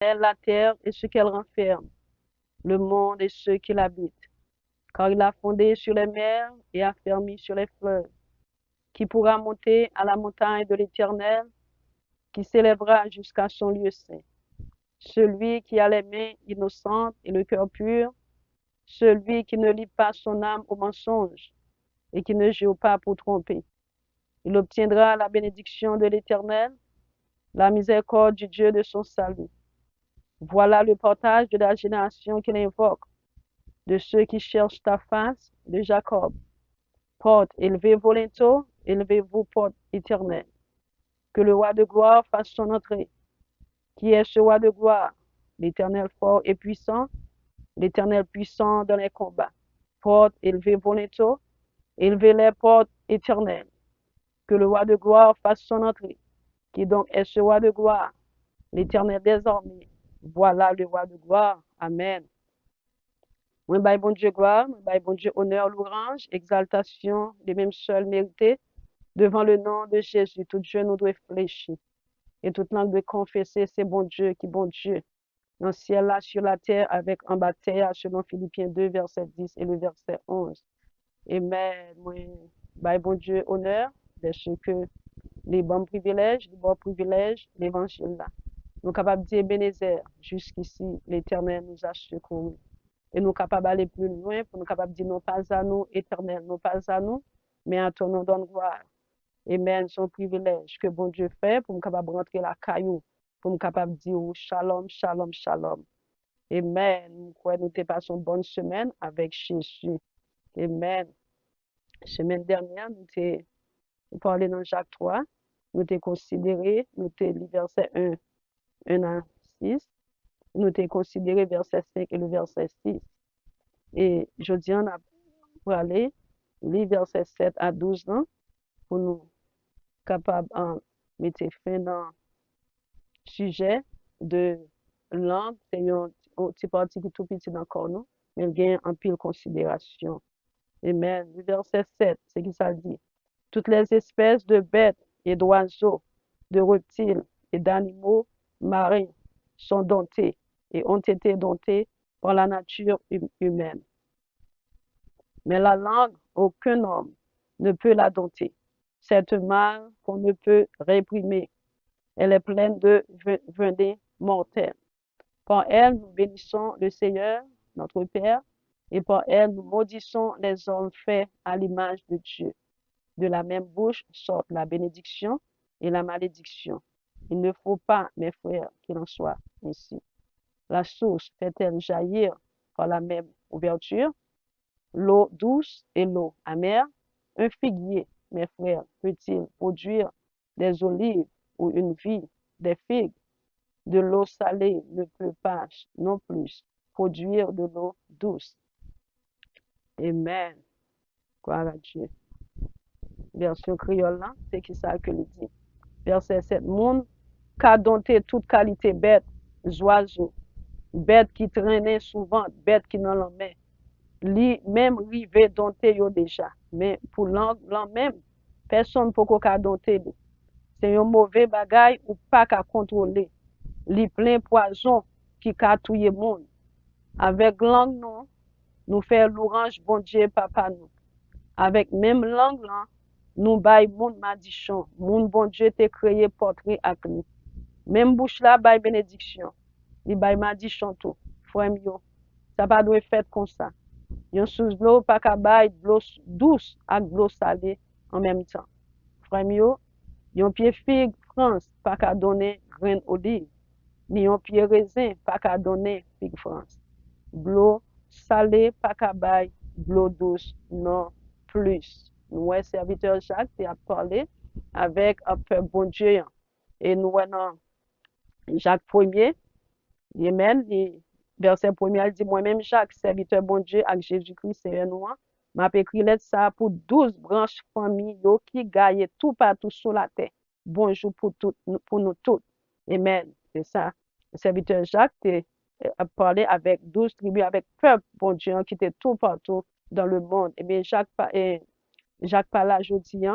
la terre et ce qu'elle renferme, le monde et ceux qui l'habitent. Car il a fondé sur les mers et affermi sur les fleuves. Qui pourra monter à la montagne de l'Éternel, qui s'élèvera jusqu'à son lieu saint? Celui qui a les mains innocentes et le cœur pur, celui qui ne lie pas son âme au mensonge et qui ne jure pas pour tromper. Il obtiendra la bénédiction de l'Éternel, la miséricorde du Dieu de son salut. Voilà le partage de la génération qu'il invoque, de ceux qui cherchent ta face, de Jacob. Porte, élevez-vous linteaux, élevez-vous, porte éternelle. Que le roi de gloire fasse son entrée. Qui est ce roi de gloire? L'Éternel fort et puissant, l'Éternel puissant dans les combats. Porte, élevez-vous linteaux, élevez les portes éternelles. Que le roi de gloire fasse son entrée. Qui donc est ce roi de gloire? L'Éternel des armées. Voilà le roi de gloire. Amen. Moi, bye bon Dieu gloire, moi, bye bon Dieu honneur, louange, exaltation, les mêmes seuls mérités, devant le nom de Jésus. Tout Dieu nous doit fléchir et toute langue doit confesser, c'est bon Dieu qui bon Dieu. Dans le ciel là, sur la terre, avec en bas terre, selon Philippiens 2, verset 10 et le verset 11. Amen. Moi, bye bon Dieu honneur, de ce que les bons privilèges, l'évangile là. Nous sommes capables de dire Bénézer, jusqu'ici, l'Éternel nous a secourus. Et nous sommes capables d'aller plus loin pour nous capables de dire non pas à nous, Éternel, non pas à nous, mais à ton nom donne gloire. Amen, son privilège que bon Dieu fait pour nous capables de rentrer la caillou, pour nous capables de dire shalom, shalom, shalom. Amen. Nous croyons nous passons une bonne semaine avec Jésus. Amen. Semaine dernière, nous avons parlé dans Jacques 3, nous avons considéré, nous avons lu verset 1 à 6, nous avons considéré verset 5 et le verset 6. Et jeudi, on a pour aller lire verset 7 à 12 ans pour nous capables de mettre fin dans le sujet de langue. C'est un petit parti qui est tout petit encore nous, mais il y a un pile considération. Amen. Le verset 7, c'est qui ça dit? Toutes les espèces de bêtes et d'oiseaux, de reptiles et d'animaux marins sont domptés et ont été domptés par la nature humaine. Mais la langue, aucun homme ne peut la dompter. Cette mal qu'on ne peut réprimer. Elle est pleine de venin mortel. Par elle, nous bénissons le Seigneur, notre Père, et par elle, nous maudissons les hommes faits à l'image de Dieu. De la même bouche sortent la bénédiction et la malédiction. Il ne faut pas, mes frères, qu'il en soit ainsi. La source fait-elle jaillir par la même ouverture? L'eau douce et l'eau amère? Un figuier, mes frères, peut-il produire des olives ou une vie des figues? De l'eau salée ne peut pas non plus produire de l'eau douce. Amen. Gloire à Dieu. Version créole là, c'est qui ça que le dit. Verset 7. Monde qu'a dompté toute qualité bête, oiseaux, bête qui traînait souvent, bête qui n'en l'en met. Li même rivé dompté yo déjà. Mais pour l'an même, personne peut qu'à dompter li. C'est un mauvais bagay ou pas qu'à contrôler. Li plein poison qui ka touye monde. Avec langue non, nous faire l'orange bon Dieu papa nous. Avec même langue là, nous bay monde madichon. Monde bon Dieu te créé portrait avec nous. Même bouche là bay bénédiction. Li bay madichon tout. Frère yo, ça pas doit faire comme ça. Yon sous l'eau pas qu'à bay de l'eau douce avec de l'eau salée en même temps. Frère yo, yon pied figue France pas qu'à donner grain olive. Ni yon pied raisin pas qu'à donner figue France. De l'eau salée pas qu'à bay de l'eau douce non plus. Nous, serviteur Jacques, qui a parlé avec un peu bon Dieu. Et nous, dans Jacques 1er, Amen, verset 1er, il dit, moi-même, Jacques, serviteur bon Dieu, avec Jésus-Christ, Seigneur nous, m'a écrit ça pour 12 branches familles qui gagnent tout partout sur la terre. Bonjour pour nous tous. Amen. C'est ça. Le serviteur Jacques a parlé avec 12 tribus, avec peuple, bon Dieu, qui était tout partout dans le monde. Et bien, Jacques parle aujourd'hui,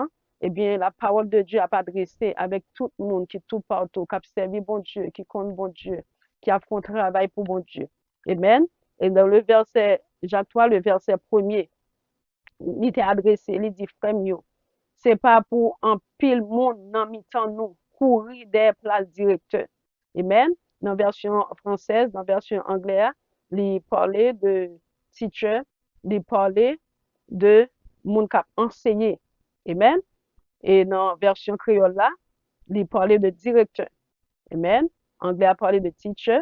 eh bien, la parole de Dieu a pas adressé avec tout le monde qui tout partout, qui a servi bon Dieu, qui compte bon Dieu, qui a fait un travail pour bon Dieu. Amen. Et dans le verset, Jacques 3, le verset premier, il était adressé, il dit, frère mio, c'est pas pour un pile monde dans mi-temps nous courir des places directeurs. Amen. Dans la version française, dans la version anglaise, il parlait de teacher, il parlait de monde qui a enseigné. Amen. Et dans la version créole là, il parlait de directeur. Amen. Anglais a parlé de teacher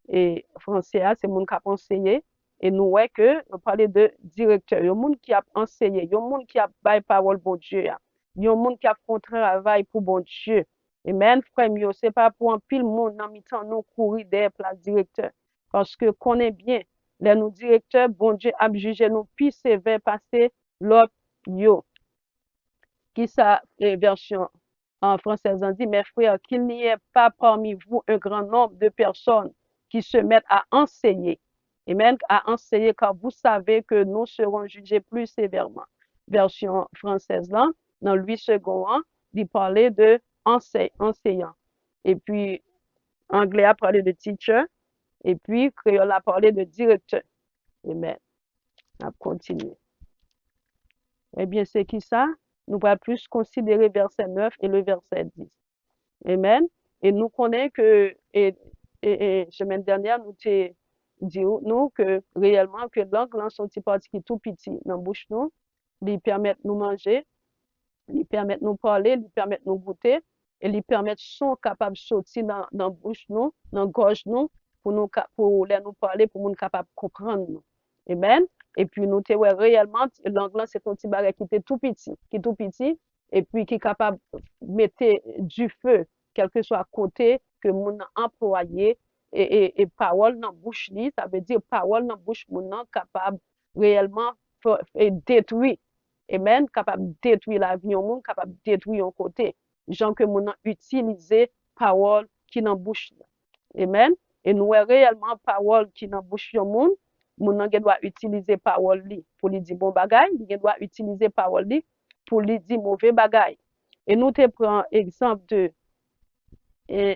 et français c'est monde qui a enseigné. Et nous voyons que nous parlons de directeur. Il y a monde qui a enseigné, il y a monde qui a bail parole pour Dieu. Il y a monde qui a fait un travail pour bon Dieu. Amen, frère mio, c'est pas pour un pile monde dans mi-temps nous courir des places directeurs. Parce que connaît bien, les nous directeurs, bon Dieu a jugé nous plus sévère passer l'autre yo. Qui ça, version en français, on dit, mes frères, qu'il n'y ait pas parmi vous un grand nombre de personnes qui se mettent à enseigner. Amen, à enseigner, car vous savez que nous serons jugés plus sévèrement. Version française, là, dans 8 secondes, il parlait de enseignant. Et puis, anglais a parlé de teacher. Et puis, créole a parlé de directeur. Amen. On va continuer. Eh bien, c'est qui ça? Nous allons plus considérer verset 9 et le verset 10. Amen. Et nous connaissons que, semaine dernière, nous t'ai dit, nous, que réellement, que langue, là, sont des parties qui tout petit dans la bouche, nous, ils permettent nous manger, ils permettent nous parler, ils permettent nous goûter, et ils permettent sont capables de sortir dans la bouche, nous, dans la gorge, nous, pour les nous parler, pour nous capables de comprendre, nous. Amen. Et puis, nous, ouais, réellement, l'anglais, c'est un petit bagage qui est tout petit, et puis qui est capable de mettre du feu, quel que soit côté que mon employé, et parole dans la bouche, ça veut dire parole dans la bouche, mon capable réellement de détruire. Amen, capable de détruire la vie, monde capable de détruire un côté. Gens que mon utiliser parole qui dans la bouche. Amen. Et nous, réellement, parole qui dans la bouche, monde, moun doit utiliser parole li pour lui dire bon bagay, il doit utiliser parole li pour lui dire mauvais bagay. Et nous te prend exemple de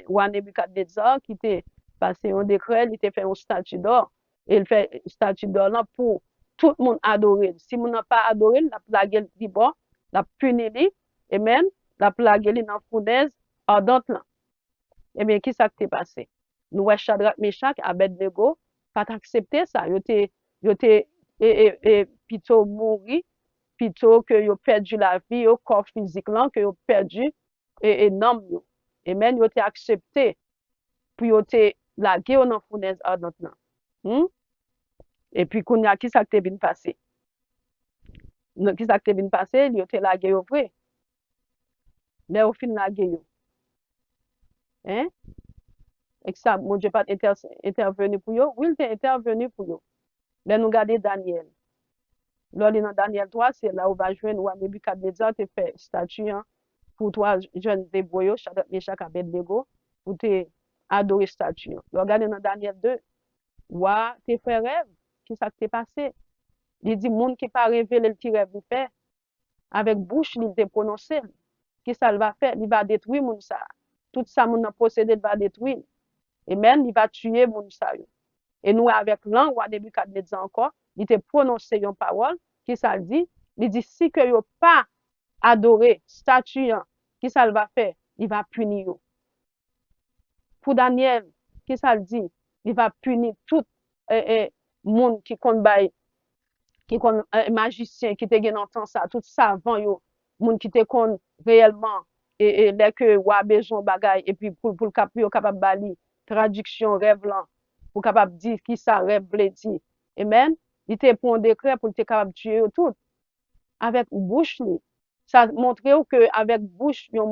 roi Nebukadnezar qui te passé un décret, il te fait un statue d'or, et il fait statue d'or là pour tout le monde adorer. Si moun n'a pas adoré, la plague dit bon, la puni li, amen, la plague li dans fournaise ardente là. Eh bien, qui ça qui t'est passé? Nous, Shadrach, Meshach, Abednego, pas accepter ça. Yo te plutôt mourir, plutôt que yo perdu la vie, au corps physique là, que yo perdu et nom yo. Amen, yo te accepté, puis yo te lagué dans fournaise ardente là. Et puis, qui ça qui t'est bien passé? Qui ça qui t'est bien passé? Yo te lagué yo vrai. Mais au fin lagué yo. Hein? Et ça, mon Dieu pas intervenu pour eux. Oui, il est intervenu pour eux. Là, nous regardons Daniel. Là, dans Daniel 3, c'est là où va joindre roi Nebukadnezar te fait statue pour toi, jeunes débrouillés, Shadrach, Meshach, Abednego, pour te adorer statue. Là, regardez dans Daniel 2, roi te fait rêve. Qui ça t'est passé? Il dit, monde qui pas révélé le petit rêve vous fait, avec bouche, il te prononcé. Qui ça va faire? Il va détruire monde ça. Tout ça, monde a possédé, il va détruire. Et même, il va tuer monde ça. Et nous, avec langue, roi Nebukadnezar encore, il te prononcé une parole, qui ça dit? Il dit, si que yo pas adoré statue, qui ça va faire? Il va punir. Pour Daniel, qui ça dit? Il va punir tout monde qui compte bail, qui compte magicien, qui te gen entend ça, tout savant yo, monde qui te compte réellement, et dès que roi besoin bagay, et puis pour capable bali, traduction rêve là, pour capable dire qui ça rêve veut dire. Amen. Il te prend un décret pour te capable tuer tout avec bouche li. Ça montre que avec bouche yon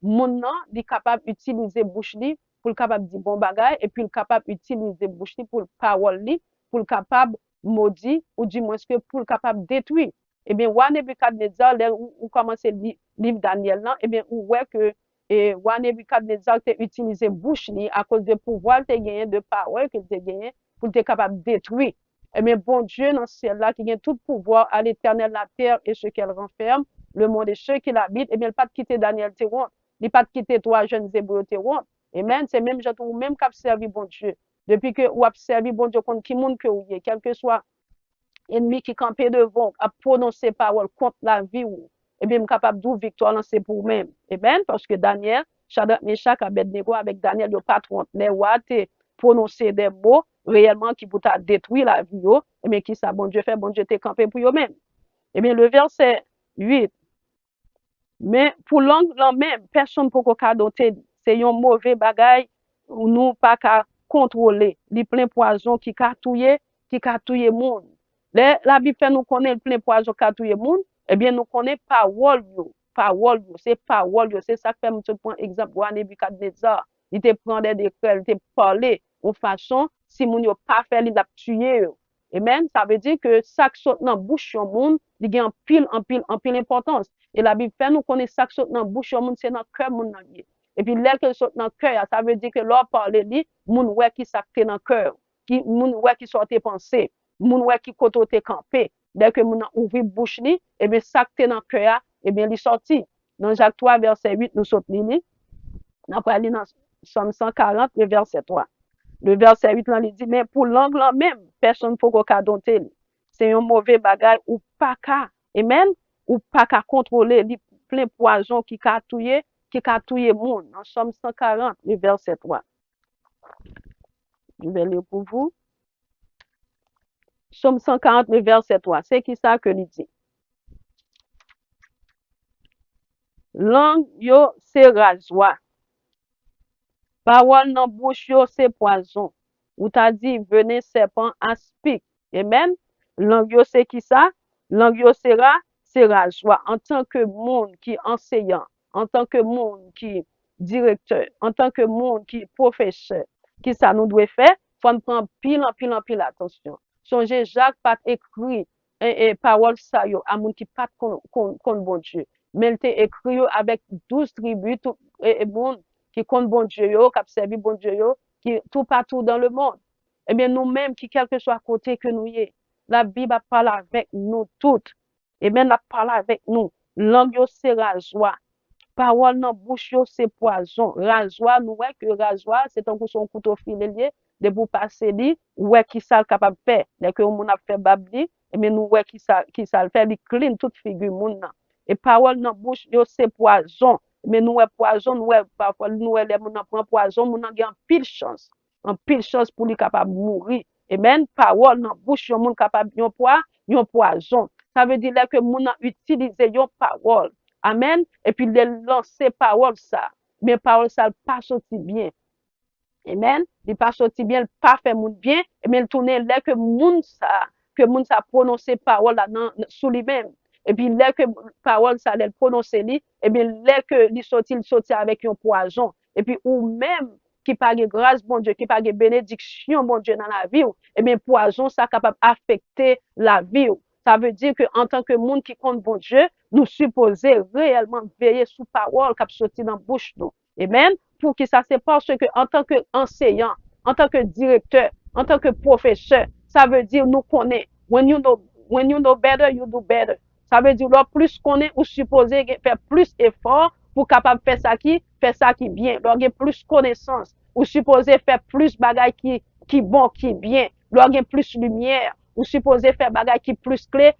moun nan li capable utiliser bouche li pour capable dire bon bagay et puis capable utiliser bouche li pour parole li pour capable maudit ou du moins que pour capable détruire. Eh bien, roi Nebukadnezar, ou commence le livre Daniel là, eh bien, ou ouais que roi Nebukadnezar te utilisé bouche li à cause de pouvoir te gagné de parole que te gagné pour te capable détruire. Eh bien, bon Dieu, dans le ciel là, qui a tout pouvoir à l'éternel, la terre et ce qu'elle renferme, le monde et ceux qui l'habitent, eh bien, il pas de quitter Daniel te honte, il pas de quitter toi, jeunes Hébreux te honte. Amen. C'est même gens ou même qui servi bon Dieu. Depuis que ou a servi bon Dieu contre qui monde que ou est, quel que soit ennemi qui campait devant, a prononcé parole contre la vie ou, eh bien, capable d'où victoire lancer pour même. Amen. Parce que Daniel, Shadrach, Meshach, Abednego avec Daniel, le patron, les rois, prononcé des mots réellement qui pour détruire la vie, eh bien, qui ça, bon Dieu fait, bon Dieu t'est campé pour eux-mêmes. Eh bien, le verset 8, mais pour langue là même, personne peut qu'on doter. C'est un mauvais bagage ou nous pas qu'à contrôler. Les plein poison qui catouille monde. La Bible fait nous connaît le plein poison qui catouille monde, eh bien nous connaît parole yo. Parole yo, c'est parole yo, c'est ça que fait me prendre exemple roi Nebukadnezar. Il te prend des décrets, il te parler de façon si moun yo pas fait il a tué yo. Amen, ça veut dire que ça qui sort dans bouche yon monde, il y a en pile importance. Et la Bible fait nous connaître ça qui sort dans bouche yon monde, c'est dans cœur monde nan lié. Et puis là que sort dans cœur, ça veut dire que l'on parle li, moun ouais qui ça dans cœur, qui moun ouais qui sorte pensée, moun ouais qui côté campé. Dès que moun ouvri bouche li, et bien ça qui dans cœur, et bien il sorti. Dans Jacques 3 verset 8 nous saute li. On peut aller dans Somme 140 le verset 3. Le verset 8 là, il dit, mais pour langue là même, personne ne peut qu'on dompter. C'est un mauvais bagage ou pas qu'à, amen, ou pas qu'à contrôler les plein poison qui catouille monde. En Somme 140, le verset 3. Je vais lire pour vous. Somme 140, le verset 3. C'est qui ça que il dit? Langue yo c'est rasoir. Parole dans bouche yo c'est poison. Ou t'a dit venez serpent aspic. Amen. Langue yo c'est qui ça? Langue yo c'est rasoir. En tant que monde qui enseignant, en tant que monde qui directeur, en tant que monde qui professeur, qui ça nous doit faire? Faut prendre pile attention. Songez Jacques pas écrit et parole ça yo à monde qui pas kon bon Dieu. Mais il était écrit avec 12 tribus tout et monde qui compte bon Dieu, qui a servi bon Dieu, qui tout partout dans le monde. Eh bien, nous-mêmes, qui quel que soit côté que nous y est, la Bible a parlé avec nous toutes. Eh bien, elle a parlé avec nous. Langue, c'est rasoir. Parole dans bouche, c'est poison. Rasoir, nous voyons que rasoir, c'est un couteau filé de pour passer li, ouais qui ça capable de faire. Dès que on a fait babli, eh bien, nous voyons qui ça le fait, il clean toute figure moun nan. Et parole dans bouche, c'est poison. Mais nous poison, nous parfois nous les moun prend poison, moun gen en pile chance pour lui capable mourir. Amen. Parole dans bouche yon moun capable yon poison. Ça veut dire que moun utiliser yon parole. Amen. Et puis les lancer parole ça. Mais parole ça pas sorti bien. Amen. Il pas sorti bien, pas fait moun bien, mais il tourner là que moun ça prononcer parole là sous lui-même. Et puis là que parole ça elle prononcer li, et bien là que il sorti avec un poison. Et puis ou même qui pas de grâce bon Dieu, qui pas de bénédiction bon Dieu dans la vie, et bien poison ça capable affecter la vie. Ça veut dire que en tant que monde qui compte bon Dieu, nous supposons réellement veiller sous parole qui sorti dans bouche nous. Amen. Pour que ça c'est parce que en tant qu'enseignant, en tant que directeur, en tant que professeur, ça veut dire nous connaît. When you know better, you do better. Ça veut dire là plus connaît ou supposé faire plus effort pour capable faire ça qui bien. Là plus connaissance ou supposé faire plus bagaille qui bon, qui bien. Là plus lumière ou supposé faire bagaille qui plus clair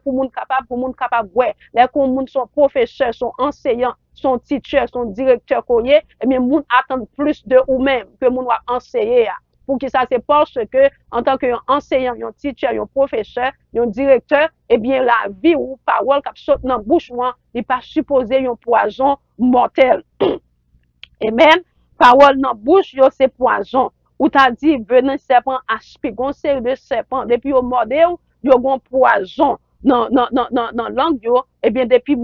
pour moun capable ouais. Là qu'on moun sont professeurs, sont enseignants, son teacher, son directeur koye, eh bien moun attend plus de ou même que moun va enseigner. Pour que ça c'est parce que en tant qu'enseignant, un teacher, un professeur, un directeur, eh bien la vie ou parole qui saute dans bouche moi, il pas supposé un poison mortel. Amen. Parole dans bouche yo c'est poison. Ou t'a dit venez serpent aspic, gon série de serpent depuis au mordé yo gon poison dans langue yo, eh bien depuis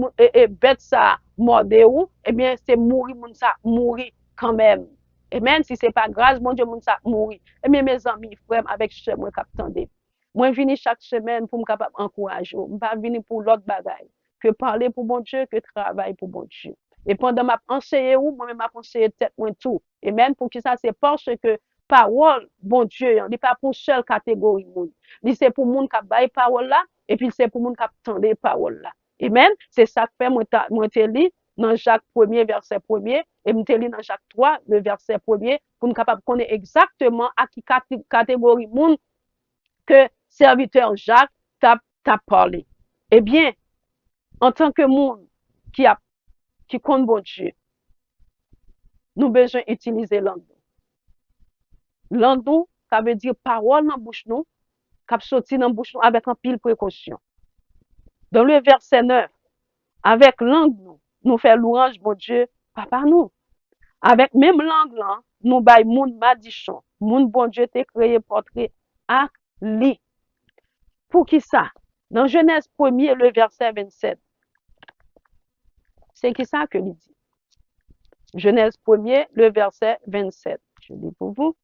bête ça mordé ou, eh bien c'est mourir moun ça mourir quand même. Amen. Si c'est pas grâce, mon Dieu, moun ça mourir. Eh bien mes amis, frères, avec ce moi cap tande. Moi vini chaque semaine pour me capable encourager. Je pas venir pour l'autre bagaille. Que parler pour bon Dieu, que travailler pour bon Dieu. Et pendant ma enseigner ou moi-même m'a enseigné tête moi tout. Amen. Pour que ça c'est parce que parole bon Dieu, il pas pour seule catégorie monde. C'est pour monde qui bail parole là et puis c'est pour monde qui tande parole là. Amen. C'est ça que fait moi te li dans Jacques 1er, verset 1er, et m'te li dans Jacques 3, le verset 1er, pour nous capable connaître exactement à qui catégorie monde que serviteur Jacques t'a parlé. Eh bien, en tant que monde qui compte bon Dieu, nous besoin utiliser langue. Langue nous, ça veut dire parole dans bouche nous, qui sorti dans bouche nous avec un pile précaution. Dans le verset 9, avec langue nous fait louange bon Dieu, papa nous. Avec même langue là, nous bay moun madichon. Moun bon Dieu te créé portrait à li. Pour qui ça? Dans Genèse 1er, le verset 27. C'est qui ça que il dit? Genèse 1er, le verset 27. Je lis pour vous.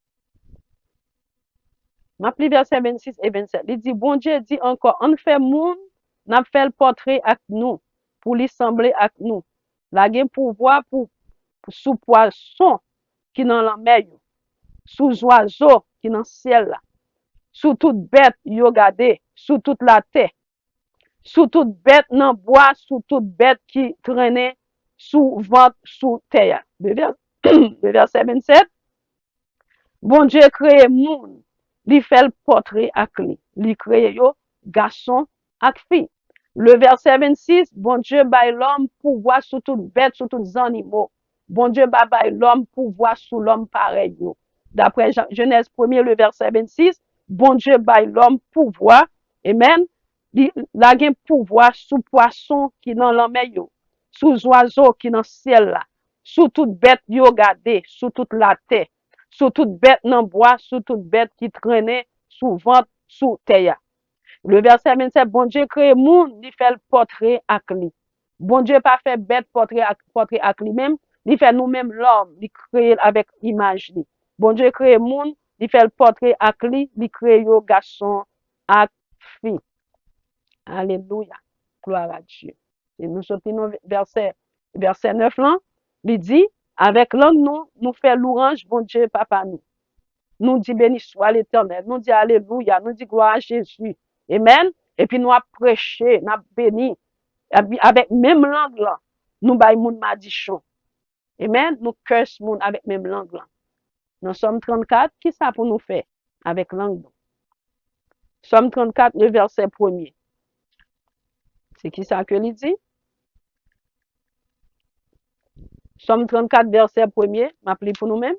M'appli verset 26 et 27. Il dit, bon Dieu dit encore, on fait moun, n'a fait le portrait avec nous, pour lui sembler avec nous. La gen pouvoir pour sous poisson qui dans la mer, sous oiseau qui dans le ciel là, sous toute bête yo gade, sous toute la terre, sous toute bête dans bois, sous toute bête qui traînait sous ventre, sous terre. Le verset 27. Bon Dieu créé moun, li fait le portrait avec lui. Li créé yo garçon ak fille. Le verset 26, bon Dieu bay l'homme pouvoir sur toute bête, sur tous les animaux. Bon Dieu bay l'homme pouvoir sur l'homme pareil yo. D'après Genèse 1er, le verset 26, bon Dieu bay l'homme pouvoir, amen, la gen pouvoir sous poisson qui dans la mer yo, sous oiseau qui dans ciel là, sous toute bête yo gade, sous toute la terre, sous toute bête dans bois, sous toute bête qui traînait sous ventre, sous terre. Le verset 27, bon Dieu crée moun, il fait le portrait avec lui. Bon Dieu pas fait bête portrait avec lui-même, il fait nous-mêmes l'homme, il crée avec image lui. Bon Dieu crée moun, il fait le portrait avec lui, il crée yo garçon avec fille. Alléluia. Gloire à Dieu. Et nous sortons dans verset 9 là, il dit, avec langue nous fait louange, bon Dieu, papa nous. Nous dit béni soit l'Éternel, nous dit alléluia, nous dit gloire à Jésus. Amen. Et puis nous a prêché, nous a béni. Avec même langue là, nous bay moun madichon. Amen. Nous curse moun avec même langue là. Dans Somme 34, qui ça pour nous faire avec langue? Somme 34, le verset 1er. C'est qui ça que il dit? Somme 34, verset 1er, m'appli pour nous-mêmes.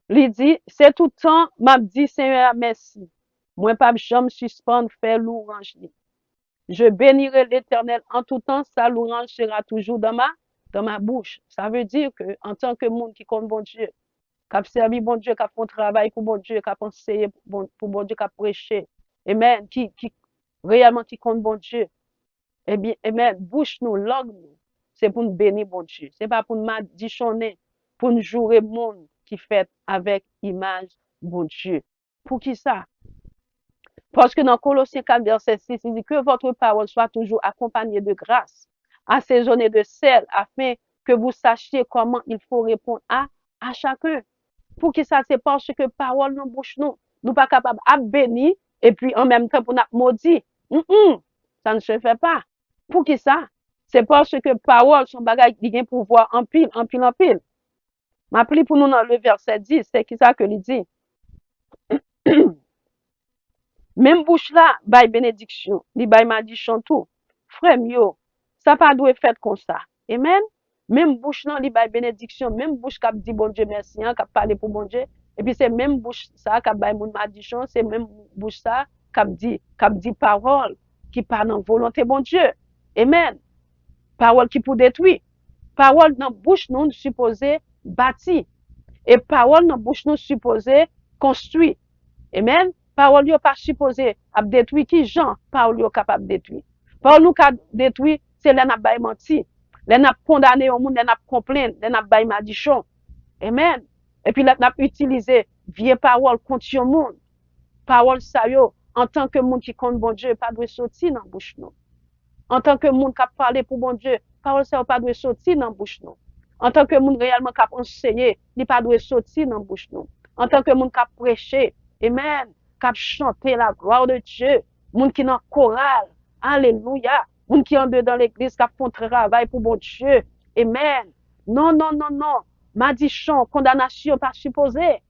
Il dit, c'est tout temps, m'a dit Seigneur merci. Moi pas jamais suspendre faire louange. Je bénirai l'Éternel en tout temps, sa louange sera toujours dans ma bouche. Ça veut dire que en tant que monde qui compte bon Dieu, qui a servi bon Dieu, qui a fait un travail pour bon Dieu, qui a enseigné pour bon Dieu, qui a prêché, amen, qui réellement qui compte bon Dieu, eh bien, amen, bouche nous, langue nous, c'est pour nous bénir bon Dieu. C'est pas pour nous madichonner, pour nous jouer monde qui fait avec image bon Dieu. Pour qui ça? Parce que dans Colossiens 4, verset 6, il dit que votre parole soit toujours accompagnée de grâce, assaisonnée de sel, afin que vous sachiez comment il faut répondre à chacun. Pour qui ça? C'est parce que parole dans bouche nous pas capables de bénir et puis en même temps pour nous maudire. Ça ne se fait pas. Pour qui ça? C'est parce que parole son bagage qui a pouvoir en pile. M'appli pour nous dans le verset 10, c'est qui ça que il dit? Même bouche là, bay bénédiction, li bay malédiction tout. Frère yo, ça pas doit faire comme ça. Amen. Même bouche là, li bay bénédiction, même bouche qui dit bon Dieu merci, qui parle pour bon Dieu. Et puis c'est même bouche ça qui bay mon malédiction, c'est même bouche ça qui dit parole qui parle dans volonté bon Dieu. Amen. Parole qui pour détruire. Parole dans bouche nous supposé bâtir. Et parole dans bouche nous supposé construire. Amen. Parole yo pas supposé à détruire qui Jean, parole yo capable détruire. Parole nous ka détruire, c'est là n'a bay menti. Là n'a condamné au monde, là n'a complaint, là n'a bay madichon. Amen. Et puis là n'a utiliser vieille parole contre yon monde. Parole ça yo en tant que monde qui compte bon Dieu, pas doit sortir dans bouche nous. En tant que monde qui parler pour bon Dieu, parole ça pas doit sortir dans bouche nous. En tant que monde réellement qui enseigner, il pas doit sortir dans bouche nous. En tant que monde qui prêcher, amen, qui chanter la gloire de Dieu, monde qui dans chorale, alléluia, Moun qui en dedans l'église, qui font travail pour bon Dieu. Amen. Non, non, non, non. Malédiction, condamnation, pas supposé.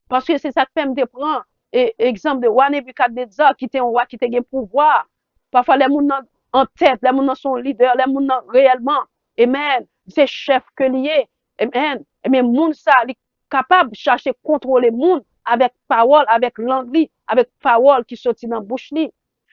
Parce que c'est ça que fait me prendre. Et exemple de roi Nebuchadnezzar, qui était un roi qui était un pouvoir. Parfois, les gens en tête, les gens sont leaders, les gens réellement. Amen. C'est chef que lié. Amen. Mais moun ça, il est capable de chercher contrôler monde avec parole, avec langue, avec parole qui sortit dans la bouche.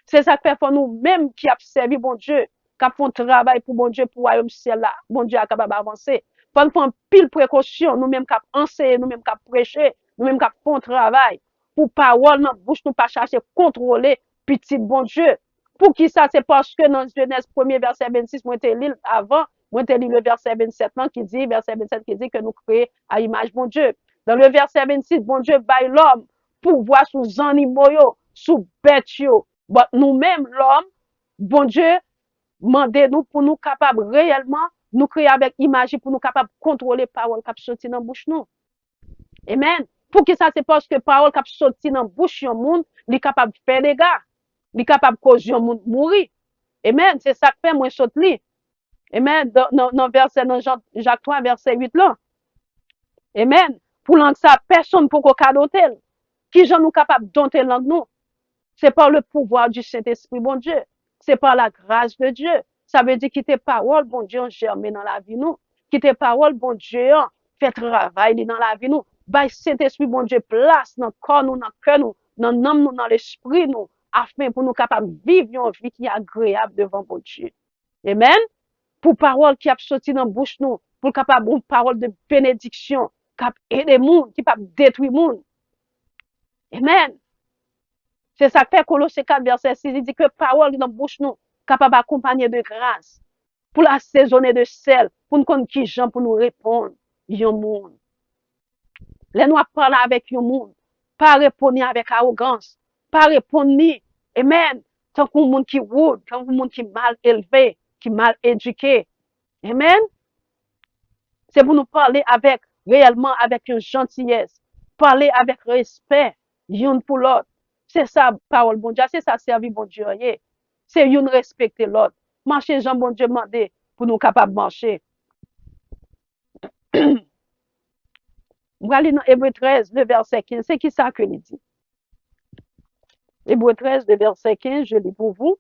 C'est ça que fait pour nous, même qui a servi bon Dieu, qui a fait un travail pour bon Dieu, pour le royaume ciel là, bon Dieu est capable d'avancer. Faut nous prendre pile précaution, nous-mêmes qui enseigner, nous-mêmes qui prêcher, nous-mêmes qui font travail. Pour parole dans la bouche, nous pas chercher contrôler petit bon Dieu. Pour qui ça? C'est parce que dans Genèse 1er, verset 26, moi, t'ai lu avant, moi, t'ai lu le verset 27, qui dit, verset 27, qui dit que nous créons à image bon Dieu. Dans le verset 26, bon Dieu baille l'homme pour voir sous animaux, sous bêtes. Bon, nous-mêmes, l'homme, bon Dieu, demandez-nous pour nous capables réellement, nous créer avec image pour nous capables de contrôler parole qui sorti dans la bouche nous. Amen. Pour que ça, c'est parce que parole qui sorti dans la bouche du monde, il est capable de faire des gars. Il est capable de causer le monde mourir. Amen. C'est ça que fait moi sauter. Amen. Dans verset, dans Jacques 3, verset 8 là. Amen. Pour langue ça, personne pour qu'on cadote. Qui j'en nous capable de dompter langue nous? C'est par le pouvoir du Saint-Esprit, bon Dieu. C'est par la grâce de Dieu. Ça veut dire que tes paroles, bon Dieu, ont germé dans la vie nous. Que tes paroles, bon Dieu, fait travail dans la vie nous. By Saint-Esprit, bon Dieu, place dans le corps nous, dans le cœur nous, dans l'âme nous, dans l'esprit nous, afin pour nous capables de vivre une vie qui est agréable devant bon Dieu. Amen. Pour parole qui a sorti dans la bouche nous, pour capable une parole de bénédiction, qui a aidé le monde, qui peut détruire le monde. Amen. C'est ça que fait Colossiens 4, verset 6, il dit que parole dans la bouche nous, capable d'accompagner de grâce, pour l'assaisonner de sel, pour nous connaître qui gens pour nous répondre, yon monde. Les noirs parlent avec yon monde, pas répondre avec arrogance, pas répondre, amen, tant qu'on monde qui rude, tant qu'on monde qui mal élevé, qui mal éduqué. Amen. C'est pour nous parler avec, réellement avec une gentillesse, parler avec respect, yon pour l'autre. C'est ça, parole bon Dieu, c'est ça, servir bon Dieu. C'est une respecter l'autre. Marcher, Jean bon Dieu demandé pour nous capables de marcher. On va aller dans Hébreu 13, le verset 15. C'est qui ça que il dit? Hébreu 13, le verset 15, je lis pour vous.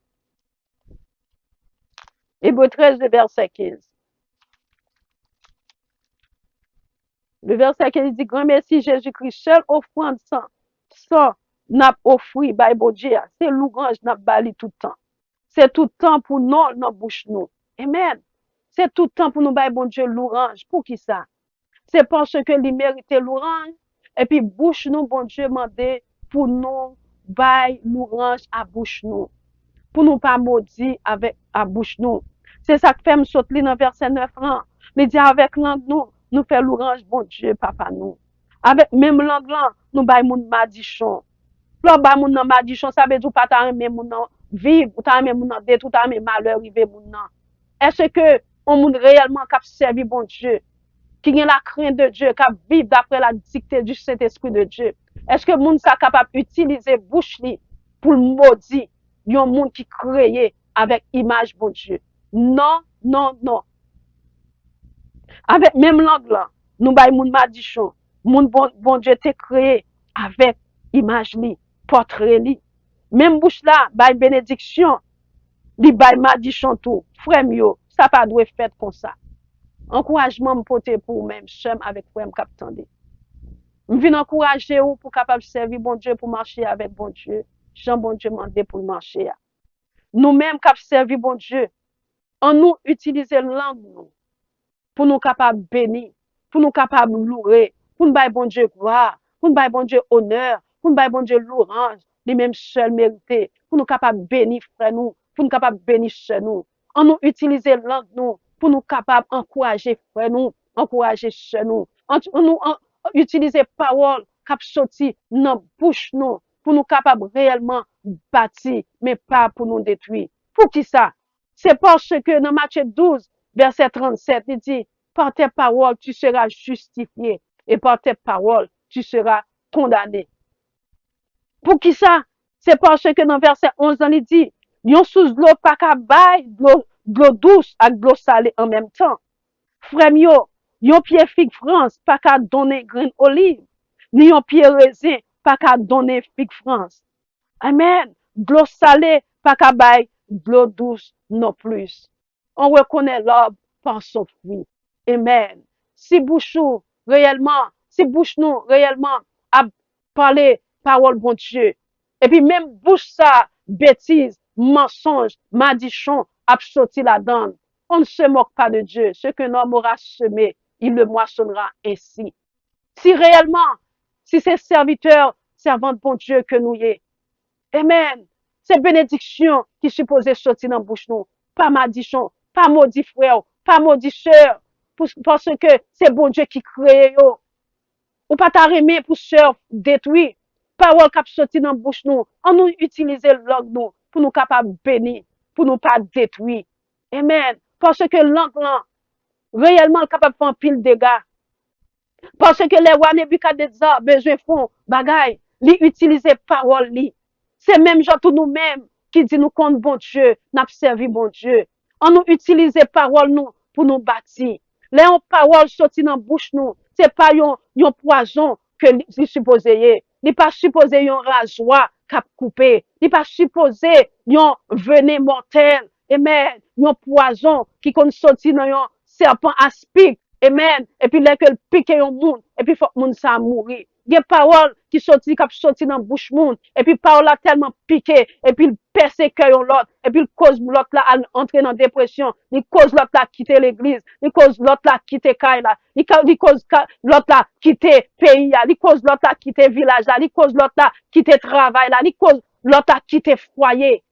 Hébreu 13, le verset 15. Le verset 15 dit, grand merci Jésus-Christ, seul offrande sans n'a offri, by bon Dieu, c'est louange n'a bali tout le temps. C'est tout le temps pour nous, dans bouche nous. Amen. C'est tout le temps pour nous, by bon Dieu, louange. Pour qui ça? C'est parce que il mérite louange. Et puis, bouche nous, bon Dieu, mandé pour nous, by louange à bouche nous. Pour nous pas maudit avec à bouche nous. C'est ça que fait me sauter dans verset 9 là. Il dit avec langue nous fait louange, bon Dieu, papa nous. Avec même langue là, nous bay moun madichon. Là, ba moun nan madichon, ça veut dire pas ta même moun nan vivre, ou ta même moun nan détruire, ta même malheur rive moun nan. Est-ce que on moun réellement cap servir bon Dieu, qui a la crainte de Dieu, cap vivre d'après la dictée du Saint-Esprit de Dieu? Est-ce que moun sa capable utiliser bouche li pour maudire yon moun qui créé avec image bon Dieu? Non, non, non. Avec même langue là, nous bay moun madichon, moun bon Dieu te créé avec image li, portrait li. Même bouche là, bay bénédiction, li bay madichon tout. Frère yo, ça pas doit faire comme ça. Encouragement me porter pour même chum avec frère m'kap tande. M'vin encourager ou pour capable servir bon Dieu pour marcher avec bon Dieu. Jean bon Dieu mandé pour marcher. Nous-mêmes cap servir bon Dieu, en nous utiliser langue nous pour nous capables bénir, pour nous capables louer, pour nous bailler bon Dieu gloire, pour nous bailler bon Dieu honneur, pour nous bailler bon Dieu louange, les mêmes seuls mérités, pour nous capables bénir frère nous, pour nous capables bénir chez nous. En nous utiliser langue nous pour nous capables encourager frère nous, encourager chez nous. En nous utiliser parole cap sorti dans bouche nous pour nous capables réellement bâtir mais pas pour nous détruire. Pour qui ça? C'est parce que dans Matthieu 12 verset 37, il dit, par tes paroles, tu seras justifié, et par tes paroles, tu seras condamné. Pour qui ça? C'est parce que dans verset 11, il dit, Yon sous l'eau pas qu'à bail, de l'eau douce avec de l'eau salée en même temps. Frère yo, yon pied figue France pas qu'à donner grain olive, ni yon pied raisin pas qu'à donner figue France. Amen. De l'eau salée pas qu'à bail, de l'eau douce non plus. On reconnaît l'arbre par son fruit. Amen. Si bouche nous réellement, si bouche nous réellement a parlé parole bon Dieu, et puis même bouche ça, bêtise, mensonge, madichon, a sorti la donne. On ne se moque pas de Dieu. Ce que l'homme aura semé, il le moissonnera ainsi. Si réellement, si c'est serviteur, servante bon Dieu que nous y est, amen, c'est bénédiction qui supposée sortir dans la bouche nous. Pas madichon, pas maudit frère, pas maudit sœur, parce que c'est bon Dieu qui crée yo. Ou pas t'arrimer pour sœur détruire. Parole qui sorti dans la bouche nous. On nous utilise langue nous pour nous capables bénir, pour nous pas détruire. Amen. Parce que langue là, réellement capable de faire un pile de dégâts. Parce que les rois Nebukadnezar besoin font bagay, li utiliser parole li. C'est même genre tout nous-mêmes qui dit nous compte bon Dieu, n'a servi bon Dieu. On nous utilise parole nous pour nous bâtir. Les parole sorti dans bouche nous, c'est pas yon poison que li supposé yé. Li pas supposé yon rasoir cap coupé. Li pas supposé yon venin mortel. Amen. Yon poison qui kon sorti dans yon serpent aspic. Amen. Et puis, là que le pique yon moun, et puis, faut que moun sa mourir. Il y a parole qui sorti, dans bouche moun, et puis, parole a tellement piqué, et puis, il persécute l'autre, et puis, il cause l'autre là à entrer dans dépression, il cause l'autre là quitter l'église, il cause l'autre là quitter Kaila, là, il cause l'autre là quitter pays là, il cause l'autre là quitter village là, il cause l'autre là quitter travail là, il cause l'autre là quitter foyer.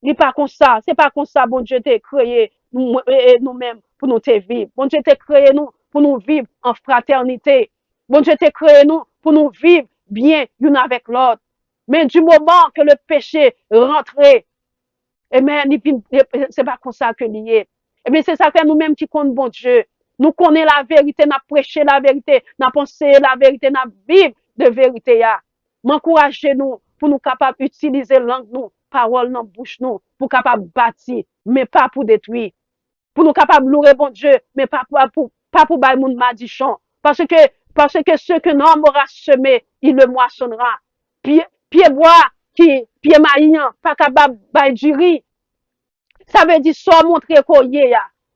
Ni pas comme ça, c'est pas comme ça, bon Dieu t'a créé nous-mêmes pour nous te vivre. Bon Dieu t'a créé nous pour nous vivre en fraternité. Bon Dieu t'a créé nous pour nous vivre bien l'une avec l'autre. Mais du moment que le péché rentré, eh bien, c'est pas comme ça que lié. Eh bien, c'est ça que nous-mêmes qui compte bon Dieu. Nous connaissons la vérité, nous prêchons la vérité, nous pensons la vérité, nous vivons de vérité. M'encouragez nous pour nous capables d'utiliser langue nous, parole dans bouche nous, pour capables bâtir, mais pas pour détruire. Pour nous capables louer bon Dieu, mais pas pour bailler moun madichon. Parce que ce que l'homme aura semé, il le moissonnera. Pied bois, pied maillant, pas capable bailler du riz. Ça veut dire, soit montrer qu'on y est,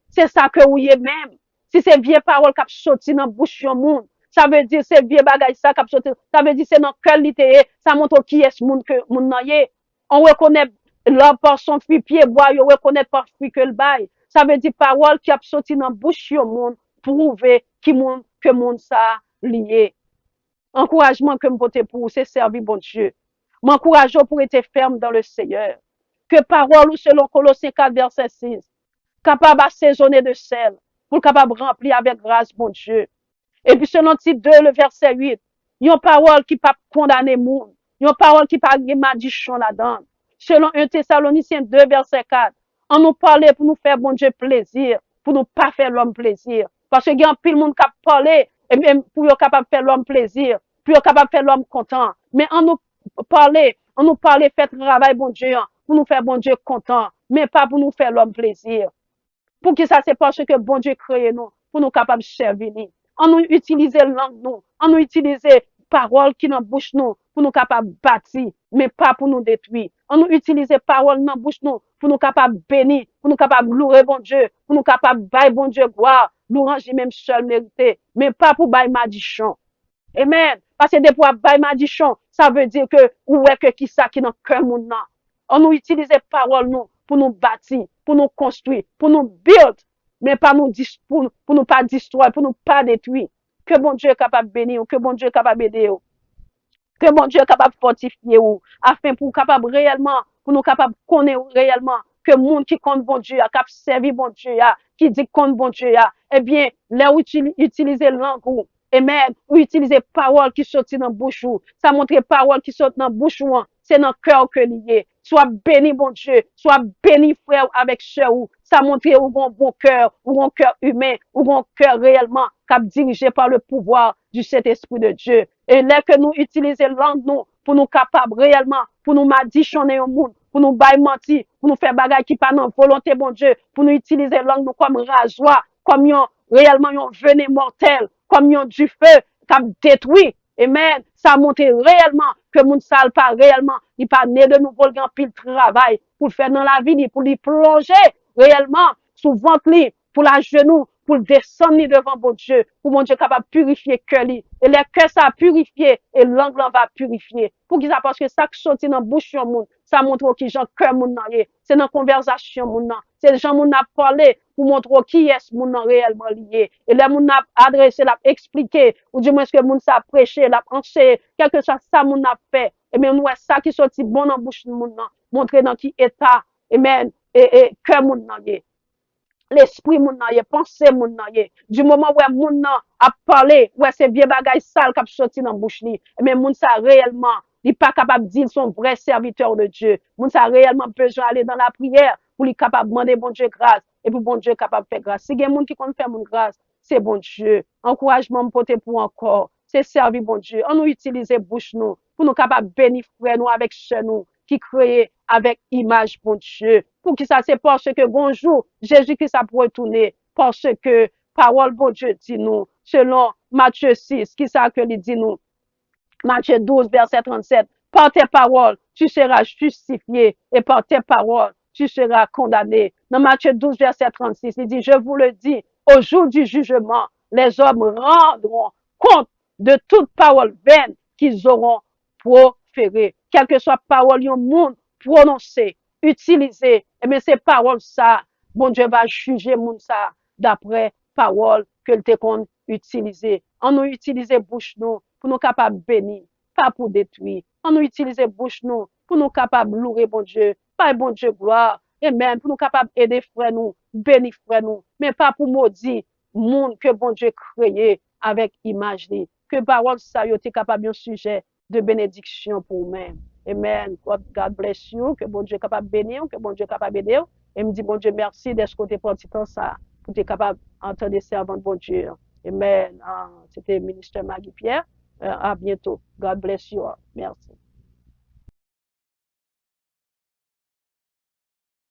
c'est ça que vous y est même. Si c'est vieille parole qui a sorti dans la bouche du monde, ça veut dire, c'est vieux bagay ça qui a sorti, ça veut dire, c'est dans quel littéraire, ça montre qui est ce monde que moun nan yé. On reconnaît l'homme par son fruit, pied bois, on reconnaît par fruit que le bail. Ça veut dire, parole qui a sorti dans la bouche du monde, prouver que monde ça lié. Encouragement que me voter pour, c'est servir bon Dieu. M'encourage pour être ferme dans le Seigneur. Que parole ou selon Colossiens 4, verset 6, capable assaisonner de sel, pour capable remplir avec grâce, bon Dieu. Et puis selon Tite 2, le verset 8, yon parole qui pas condamner monde, yon parole qui pas madichon là-dedans. Selon 1 Thessaloniciens 2, verset 4, on nous parlait pour nous faire bon Dieu plaisir, pour nous pas faire l'homme plaisir. Parce que y a un pile monde qui a parlé, et même pour yon capable faire l'homme plaisir, pour yon capable faire l'homme content. Mais on nous parlait, fait travail bon Dieu, pour nous faire bon Dieu content, mais pas pour nous faire l'homme plaisir. Pour que ça, c'est parce que bon Dieu crée nous, pour nous capables de servir. On nous utilise langue nous, on nous utilise parole qui dans bouche nous, pour nous capables de bâtir, mais pas pour nous détruire. On nous utilise parole dans bouche nous, pour nous capables de bénir, pour nous capables de louer bon Dieu, pour nous capables de bailler bon Dieu gloire, louange même seul mérité, mais pas pour bailler madichon. Amen. Parce que des fois, bailler madichon, ça veut dire que, ou est que qui ça qui dans cœur moun nan. On nous utilise parole nous, pour nous bâtir, pour nous construire, pour nous build, mais pas nous pour nous pas destroyer, pour nous pas détruire. Que bon Dieu est capable de bénir, que bon Dieu est capable d'aider, que bon Dieu est capable de fortifier, afin pour capable réellement, pour nous capable de connaître réellement, que monde qui compte bon Dieu, qui servi bon Dieu, qui dit compte bon Dieu, eh bien, là où utiliser langue, amen, ou utiliser parole qui sortit dans bouche ou, ça montre parole qui sort dans bouche ou, c'est dans cœur que lié. Soit béni bon Dieu, soit béni frère avec sœur ou, ça montre ou bon cœur, ou un cœur humain, ou un cœur réellement cap dirigé par le pouvoir du Saint-Esprit de Dieu. Et là que nous utilisons langue nous pour nous capables réellement, pour nous madichonner au monde, pour nous bailler mentir, pour nous faire bagaille qui pas dans volonté, bon Dieu, pour nous utiliser langue nous comme rasoir, comme réellement yon venin mortel, comme yon du feu, qui a détruit. Amen. Ça montre réellement que moun sale pas réellement, il pas né de nouveau grand pile travail pour faire dans la vie, pour lui plonger réellement sous ventre li, pour la genou, pour descendre devant bon Dieu, pour mon Dieu capable de purifier cœur li. Et le cœur ça purifié et langue va purifier. Pour qui ça parce que ça qui sorti dans bouche yon moun, ça montre qui gens cœur moun nan yé. C'est dans conversation moun nan. C'est les gens moun n'a parlé pour montrer qui est moun nan réellement lié. Et les moun n'a adressé, l'a expliqué, ou du moins ce que moun sa prêché, l'a enseigné, quelque chose ça moun n'a fait. Et bien nous ça qui sorti bon dans bouche moun nan, montrer dans qui état, amen, et cœur moun nan yé. L'esprit moun nan ye, pensée moun nan ye. Du moment où moun nan a parlé, où c'est vieux bagay sale qui a sorti dans bouche li, mais moun sa réellement, il pas capable de dire son vrai serviteur de Dieu. Moun sa réellement besoin d'aller dans la prière pour lui capable demander bon Dieu grâce et pour bon Dieu capable faire grâce. Si gen moun qui compte faire moun grâce, c'est bon Dieu. Encouragement me porter pour encore. C'est servir bon Dieu. On nous utilise bouche nous pour nous capable bénir frère nous avec chez nous qui créé avec image bon Dieu. Pour qui ça c'est parce que bonjour Jésus-Christ a retourné parce que parole bon Dieu dit nous selon Matthieu 6 qui ça que il dit nous Matthieu 12 verset 37 par tes paroles tu seras justifié et par tes paroles tu seras condamné. Dans Matthieu 12 verset 36 il dit je vous le dis au jour du jugement les hommes rendront compte de toute parole vaine qu'ils auront proférée. Quelle que soit parole yon monde prononcée, utilisée, et bien ces paroles ça, bon Dieu va juger moun ça d'après parole que le te kon utilisé. On nous utilise bouche nous pour nous capables bénir, pas pour détruire. On nous utilise bouche nous pour nous capables louer bon Dieu, pas bon Dieu gloire, et même pour nous capables aider frère nous, bénir frère nous, mais pas pour maudire monde que bon Dieu créé avec image li. Que parole ça yo te capable un sujet de bénédiction pour nous-mêmes. Amen. God bless you. Que bon Dieu capable bénir, que bon Dieu capable aider. Et me dit bon Dieu merci d'être côté pratiquant ça pour être capable d'entendre des servants de bon Dieu. Amen. C'était ministre Maggie Pierre. À bientôt. God bless you. Merci.